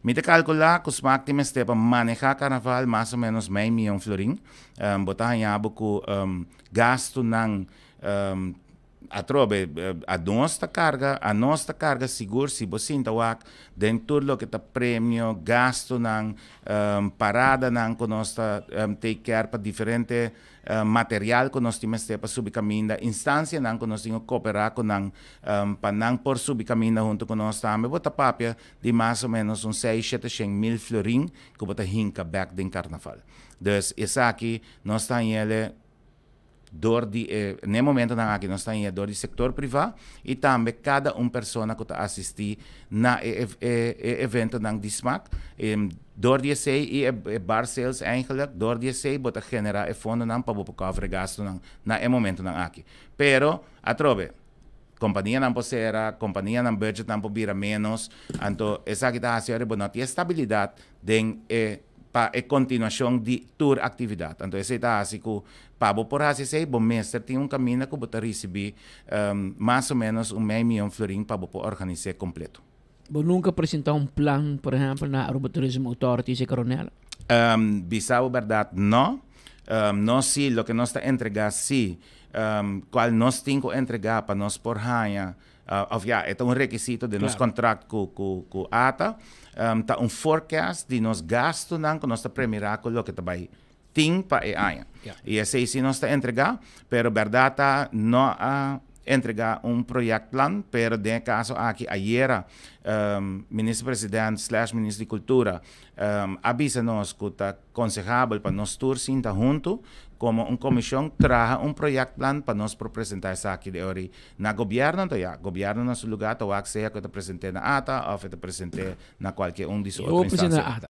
Me te calcular que os máximos para manejar carnaval mais ou menos meio milhão florim. Botar em abo com gasto ng a nossa carga seguro se você entawak dentro do que tá prêmio gasto ng parada ng que nós take care para diferente material que nós temos para subir caminho instância ng que nós temos cooperar com ng para por subir caminho junto com nós também bota papel de mais ou menos 6-7 mil florim que bota hinka back den carnaval. Dus essa aqui nós temos ele no momento na aqui nós temos do setor privado e também cada pessoa que está assistir na evento ng Dismac door die sei bar sales eigenlijk door die sei bota genera fundo ng pabupucover gasto na momento ng aqui pero atrobe companhia não posera, companhia não budget não pobira menos, então essa que está a ser não tem estabilidade den para a continuação de tour atividade. Então essa está assim que para por assim sei bom mestre tem caminho que botar receber mais ou menos meio milhão florim para organizar completo. Você nunca apresentou plan, por exemplo, na Urban Authority de Coronel? Bisao verdade não. Nós sim, o que nós está entregar sim, qual nós temos que entregar para nós por hanha, é requisito de nosso contrato com ATA, tá forecast de nos gasto que nós está premirar com o que está tem para a hanha. E esse sim nós está entregar, pero verdade não entregar projeto plan, pero de caso aqui ayer ministro-presidente / ministro de Cultura avisa-nos que está aconselhável para nós tour sinta junto como comissão traga projeto plan para nós apresentar isso aqui de hoje na governo, então governo no seu lugar, então seja que te apresente na ATA ou te apresente na qualquer de suas outras instâncias.